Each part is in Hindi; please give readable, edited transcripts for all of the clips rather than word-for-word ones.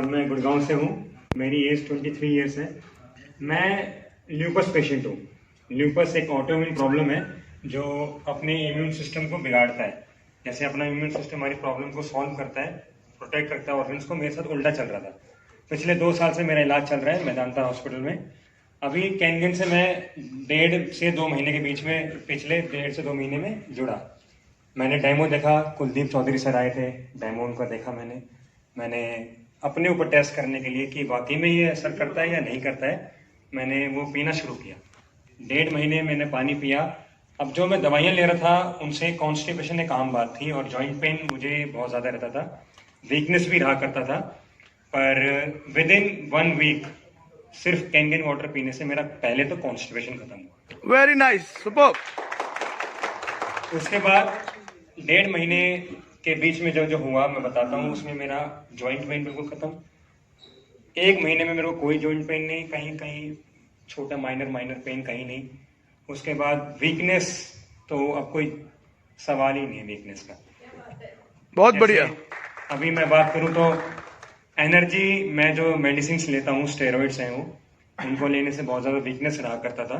मैं गुड़गांव से हूँ। मेरी एज 23 ईयर्स है। मैं ल्यूपस पेशेंट हूँ। ल्यूपस एक ऑटोइम्यून प्रॉब्लम है जो अपने इम्यून सिस्टम को बिगाड़ता है। जैसे अपना इम्यून सिस्टम हमारी प्रॉब्लम को सॉल्व करता है, प्रोटेक्ट करता है ऑर्गन्स को, मेरे साथ उल्टा चल रहा था। पिछले 2 साल से मेरा इलाज चल रहा है मेदांता हॉस्पिटल में। अभी कैनगिन से मैं 1.5 से 2 महीने के बीच में, पिछले 1.5 से 2 महीने में जुड़ा। मैंने डेमो देखा, कुलदीप चौधरी सर आए थे, डेमो उनका देखा मैंने अपने ऊपर टेस्ट करने के लिए कि वाकई में ये असर करता है या नहीं करता है, मैंने वो पीना शुरू किया। 1.5 महीने मैंने पानी पिया। अब जो मैं दवाइयाँ ले रहा था उनसे कॉन्स्टिपेशन एक आम बात थी और जॉइंट पेन मुझे बहुत ज़्यादा रहता था, वीकनेस भी रहा करता था। पर विद इन 1 वीक सिर्फ कैनगिन वाटर पीने से मेरा पहले तो कॉन्स्टिपेशन खत्म हुआ। Very nice, superb. उसके बाद 1.5 महीने के बीच में जो हुआ मैं बताता हूँ। उसमें मेरा जॉइंट पेन बिल्कुल खत्म। 1 महीने में मेरे को कोई जॉइंट पेन नहीं, कहीं छोटा माइनर पेन कहीं नहीं। उसके बाद वीकनेस तो अब कोई सवाल ही नहीं है वीकनेस का। बहुत बढ़िया। अभी मैं बात करूँ तो एनर्जी, मैं जो मेडिसिन लेता हूँ स्टेरॉइड्स हैं वो, उनको लेने से बहुत ज़्यादा वीकनेस रहा करता था।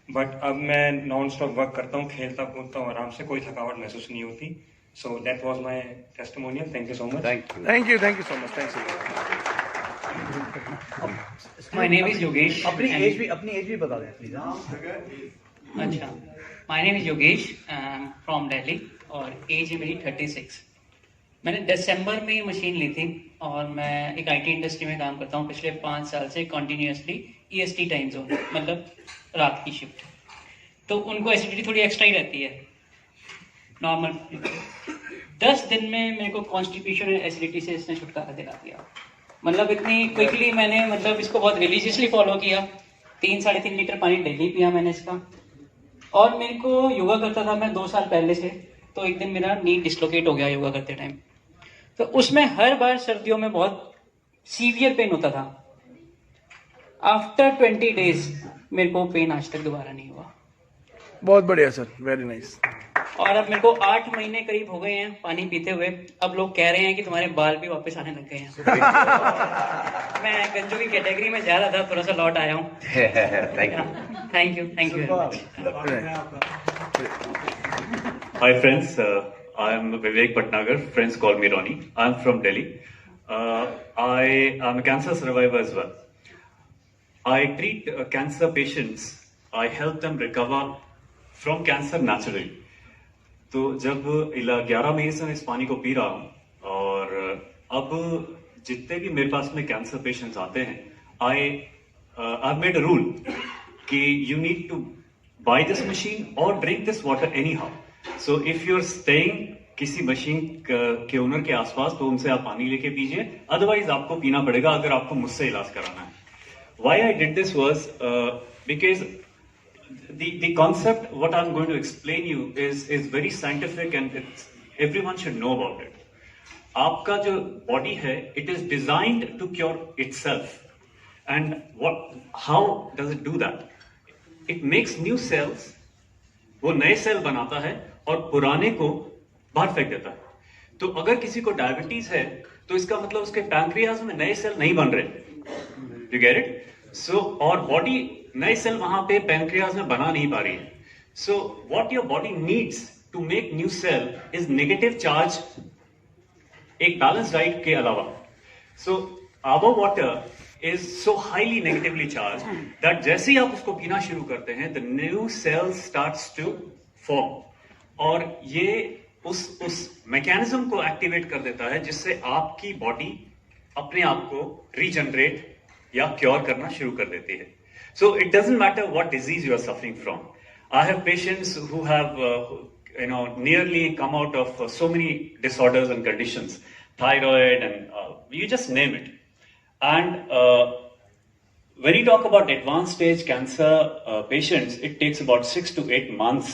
बट अब मैं नॉन स्टॉप वर्क करता हूँ, खेलता कूदता हूँ आराम से, कोई थकावट महसूस नहीं होती। So that was my testimonial. Thank you so much. Thank you so much. Thank you. My name is Yogesh. अपनी एज भी बता दें प्लीज। अच्छा, my name is Yogesh, from Delhi और एज है मेरी 36। मैंने दिसंबर में ये मशीन ली थी और मैं एक आईटी इंडस्ट्री में काम करता हूँ पिछले 5 साल से कंटिन्यूअसली। ईएसटी टाइम जोन, मतलब रात की शिफ्ट। तो उनको एसिडिटी थोड़ी एक्स्ट्रा ही रहती है नॉर्मल। 10 दिन में मेरे को कॉन्स्टिपेशन और एसिडिटी से इसने छुटकारा दिला दिया। मतलब इतनी क्विकली मैंने इसको बहुत रिलीजियसली फॉलो किया। 3-3.5 लीटर पानी डेली पिया मैंने इसका। और मेरे को योगा करता था मैं 2 साल पहले से। तो एक दिन मेरा नी डिसलोकेट हो गया योगा करते टाइम। तो उसमें हर बार सर्दियों में बहुत सीवियर पेन होता था। आफ्टर 20 डेज मेरे को पेन आज तक दोबारा नहीं हुआ। बहुत बढ़िया सर, वेरी नाइस। और अब मेरे को 8 महीने करीब हो गए हैं पानी पीते हुए। अब लोग कह रहे हैं कि तुम्हारे बाल भी वापस आने लग गए हैं। मैं गंजू की कैटेगरी में जा रहा था, थोड़ा सा लौट आया हूँ। Thank you. Hi friends, I am Vivek Patnagar. Friends call me Ronnie. I am from Delhi. I am a cancer survivor as well. I treat cancer patients. I help them recover from cancer naturally. तो जब 11 महीने से मैं इस पानी को पी रहा हूँ और अब जितने भी मेरे पास में कैंसर पेशेंट्स आते हैं, I made a rule कि you need to buy this machine or drink this water anyhow. So if you're staying किसी मशीन के ओनर के आसपास तो उनसे आप पानी लेके पीजिए, अदरवाइज आपको पीना पड़ेगा अगर आपको मुझसे इलाज कराना है। Why I did this was because the concept what I'm going to explain you is very scientific and everyone should know about it. आपका जो बॉडी है, it is designed to cure itself. And how does it do that? It makes new cells. वो नए सेल बनाता है और पुराने को बाहर फेंक देता है। तो अगर किसी को डायबिटीज है तो इसका मतलब उसके पैंक्रियाज में नए सेल नहीं बन रहे। You get it? सो और बॉडी नए सेल वहां पे पैंक्रियाज में बना नहीं पा रही है। So what your body needs to make new cell is negative charge, एक बैलेंस डाइट के अलावा। सो आवर वाटर is so highly negatively charged that जैसे ही आप उसको पीना शुरू करते हैं, the new cells starts to form और ये उस मैकेनिज्म को एक्टिवेट कर देता है जिससे आपकी बॉडी अपने आप को रीजनरेट या क्योर करना शुरू कर देती है। So it doesn't matter what disease you are suffering from. I have patients who have nearly come out of so many disorders and conditions, thyroid and you just name it. And when you talk about advanced stage cancer patients, it takes about 6 to 8 months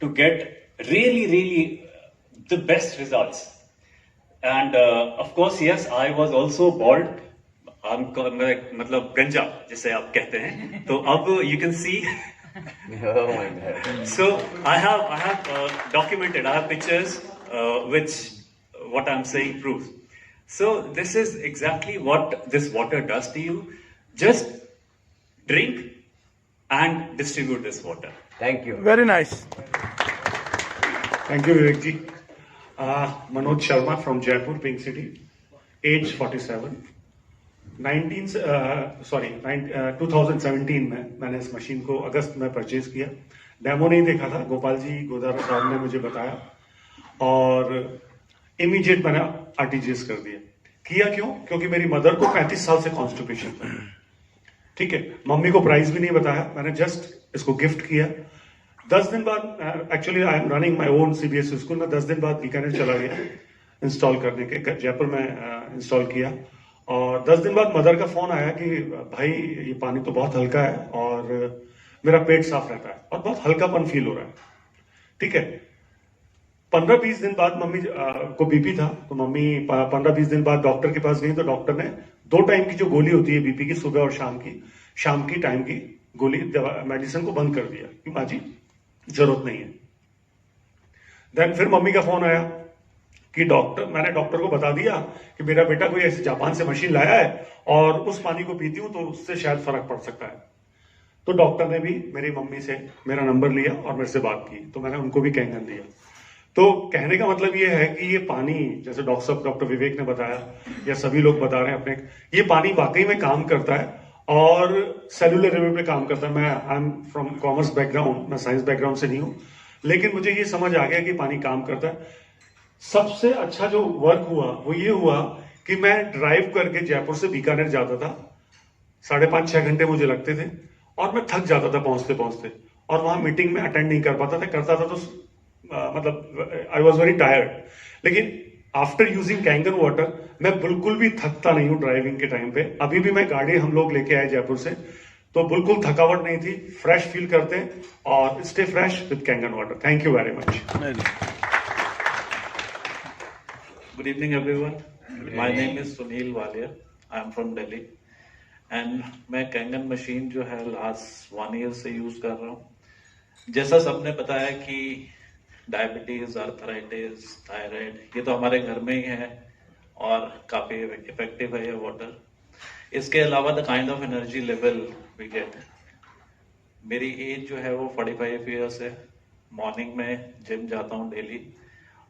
to get really the best results. And of course, yes, I was also bald. मतलब गंजा जिसे आप कहते हैं। तो अब you can see. Oh my God. So I have documented. I have pictures which what I'm saying proves. So this is exactly what this water does to you. Just drink and distribute this water. Thank you. Very nice. Thank you, Vivek ji. Manoj Sharma from Jaipur, Pink City, age 47. 2017 में मैंने इस मशीन को अगस्त में परचेज किया। डेमो नहीं देखा था, गोपाल जी गोदारा साहब ने मुझे बताया और इमीडिएट मैंने आरटीजीएस कर दिया। किया क्यों? क्योंकि मेरी मदर को 35 साल से कॉन्स्टिपेशन था। ठीक है, मम्मी को प्राइस भी नहीं बताया, मैंने जस्ट इसको गिफ्ट किया। 10 दिन बाद, actually I am running my own CBSE school में, 10 दिन बाद बीकानेर चला गया इंस्टॉल करने के, जयपुर में इंस्टॉल किया। और 10 दिन बाद मदर का फोन आया कि भाई ये पानी तो बहुत हल्का है और मेरा पेट साफ रहता है और बहुत हल्कापन फील हो रहा है। ठीक है, 15-20 दिन बाद मम्मी को बीपी था, तो मम्मी 15-20 दिन बाद डॉक्टर के पास गई, तो डॉक्टर ने 2 टाइम की जो गोली होती है बीपी की, सुबह और शाम की टाइम की गोली मेडिसिन को बंद कर दिया कि माँ जी जरूरत नहीं है। देन फिर मम्मी का फोन आया कि मैंने डॉक्टर को बता दिया कि मेरा बेटा कोई ऐसे जापान से मशीन लाया है और उस पानी को पीती हूं तो उससे शायद फर्क पड़ सकता है। तो डॉक्टर ने भी मेरी मम्मी से मेरा नंबर लिया और मेरे से बात की, तो मैंने उनको भी कैंगन दिया। तो कहने का मतलब ये है कि ये पानी, जैसे डॉक्टर विवेक ने बताया या सभी लोग बता रहे हैं अपने, ये पानी वाकई में काम करता है और सेलुलर लेवल पे काम करता है। मैं I am from commerce background, मैं साइंस बैकग्राउंड से नहीं हूं, लेकिन मुझे ये समझ आ गया कि पानी काम करता है। सबसे अच्छा जो वर्क हुआ वो ये हुआ कि मैं ड्राइव करके जयपुर से बीकानेर जाता था, 5.5-6 घंटे मुझे लगते थे और मैं थक जाता था पहुंचते पहुंचते, और वहां मीटिंग में अटेंड नहीं कर पाता था, करता था तो मतलब आई वॉज वेरी टायर्ड। लेकिन आफ्टर यूजिंग कैंगन वाटर मैं बिल्कुल भी थकता नहीं हूँ ड्राइविंग के टाइम पे। अभी भी मैं गाड़ी हम लोग लेके आए जयपुर से, तो बिल्कुल थकावट नहीं थी, फ्रेश फील करते हैं और stay fresh with Kangen water. Thank you very much. Good evening, everyone. My name is Sunil Walia. I am from Delhi. And मैं कैंगन मशीन जो है लास्ट 1 ईयर से यूज कर रहा हूँ। जैसा सबने बताया कि डायबिटीज, आर्थराइटिस, थायराइड, ये तो हमारे घर में ही है और काफी इफेक्टिव है ये वाटर। इसके अलावा the kind of energy level we get, मेरी एज जो है वो 45 ईयर्स है। मॉर्निंग में जिम जाता हूँ डेली,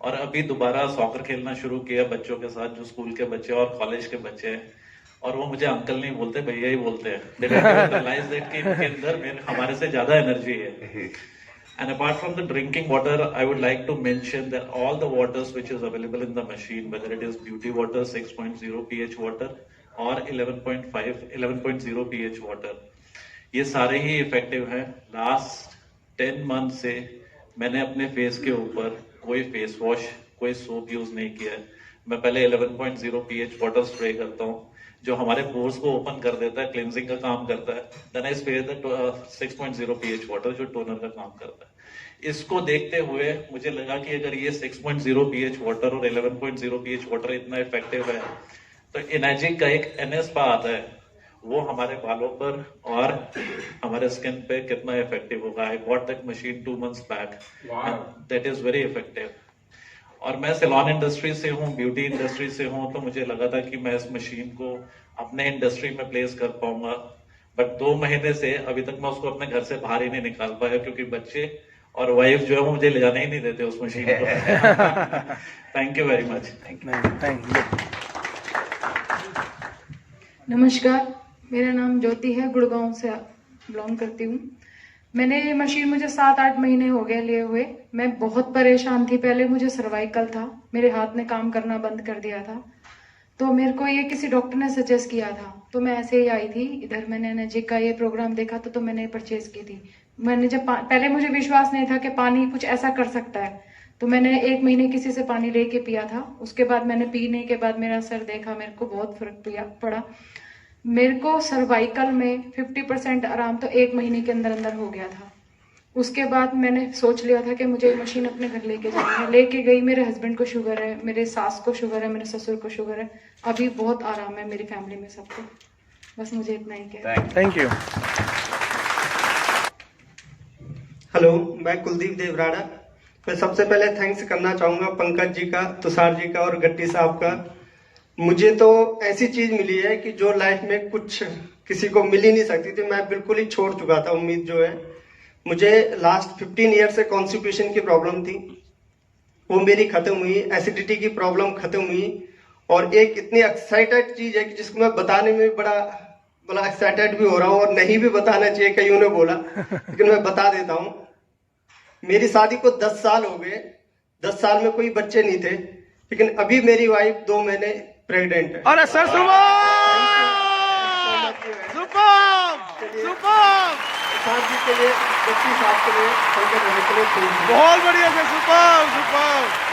और अभी दोबारा सॉकर खेलना शुरू किया बच्चों के साथ, जो स्कूल के बच्चे और कॉलेज के बच्चे हैं, और वो मुझे अंकल नहीं बोलते, भैया ही बोलते हैं। रियलाइज दैट कि इनके अंदर हमारे से ज्यादा एनर्जी है। And apart from the drinking water, I would like to mention that all the waters which is available in the machine, whether it is beauty water, 6.0 pH water or 11.0 pH water, ये सारे ही इफेक्टिव हैं। लास्ट 10 मंथ से मैंने अपने फेस के ऊपर कोई फेस वॉश, कोई सोप यूज नहीं किया है। मैं पहले 11.0 pH वाटर स्प्रे करता हूँ, जो हमारे पोर्स को ओपन कर देता है, क्लेंजिंग का काम करता है। Then I spray the 6.0 pH water, जो टोनर का काम करता है। इसको देखते हुए मुझे लगा कि अगर ये 6.0 pH वाटर और 11.0 pH वाटर इतना इफेक्टिव है, तो इनर्जी का एक NS स्पा आता है, वो हमारे बालों पर और हमारे स्किन पे कितना इफेक्टिव होगा। I bought that machine 2 months back, that is very effective. और मैं सैलून इंडस्ट्री से हूँ, ब्यूटी इंडस्ट्री से हूँ, तो मुझे लगा था कि मैं इस मशीन को अपने इंडस्ट्री में प्लेस कर पाऊंगा, बट 2 महीने से अभी तक मैं उसको अपने घर से बाहर ही नहीं निकाल पाया, क्योंकि बच्चे और वाइफ जो है वो मुझे ले जाने ही नहीं देते उस मशीन को। Thank you very much. Thank you. नमस्कार, मेरा नाम ज्योति है, गुड़गांव से बिलोंग करती हूँ। मैंने ये मशीन, मुझे 7-8 महीने हो गए लिए हुए। मैं बहुत परेशान थी। पहले मुझे सर्वाइकल था, मेरे हाथ ने काम करना बंद कर दिया था, तो मेरे को ये किसी डॉक्टर ने सजेस्ट किया था, तो मैं ऐसे ही आई थी इधर। मैंने एनर्जी का ये प्रोग्राम देखा तो मैंने परचेज की थी। मैंने जब पहले मुझे विश्वास नहीं था कि पानी कुछ ऐसा कर सकता है, तो मैंने 1 महीने किसी से पानी लेके पिया था। उसके बाद मैंने पीने के बाद मेरा सर देखा, मेरे को बहुत फर्क पड़ा। मेरे को सर्वाइकल में 50% आराम तो 1 महीने के अंदर अंदर हो गया था। उसके बाद मैंने सोच लिया था कि मुझे मशीन अपने घर लेके जानी है। लेके गई। मेरे हस्बैंड को शुगर है, मेरे सास को शुगर है, मेरे ससुर को शुगर है। अभी बहुत आराम है मेरी फैमिली में सबको। बस मुझे इतना ही कहना है। Thank you. हेलो, मैं कुलदीप देवराड़ा। मैं सबसे पहले थैंक्स करना चाहूँगा पंकज जी का, तुषार जी का और गट्टी साहब का। मुझे तो ऐसी चीज मिली है कि जो लाइफ में कुछ किसी को मिल ही नहीं सकती थी। मैं बिल्कुल ही छोड़ चुका था उम्मीद जो है। मुझे लास्ट 15 ईयर से कॉन्स्टिपेशन की प्रॉब्लम थी, वो मेरी खत्म हुई। एसिडिटी की प्रॉब्लम खत्म हुई। और एक इतनी एक्साइटेड चीज है कि जिसको मैं बताने में बड़ा एक्साइटेड भी हो रहा हूँ, और नहीं भी बताना चाहिए कईयों ने बोला, लेकिन मैं बता देता हूँ। मेरी शादी को 10 साल हो गए। 10 साल में कोई बच्चे नहीं थे, लेकिन अभी मेरी वाइफ 2 महीने प्रेग्नेंट है। अरे सर सुपर साथ जी के लिए, बच्ची साथ के लिए, संकट रहने के लिए, बहुत बढ़िया सर, सुपर सुपर।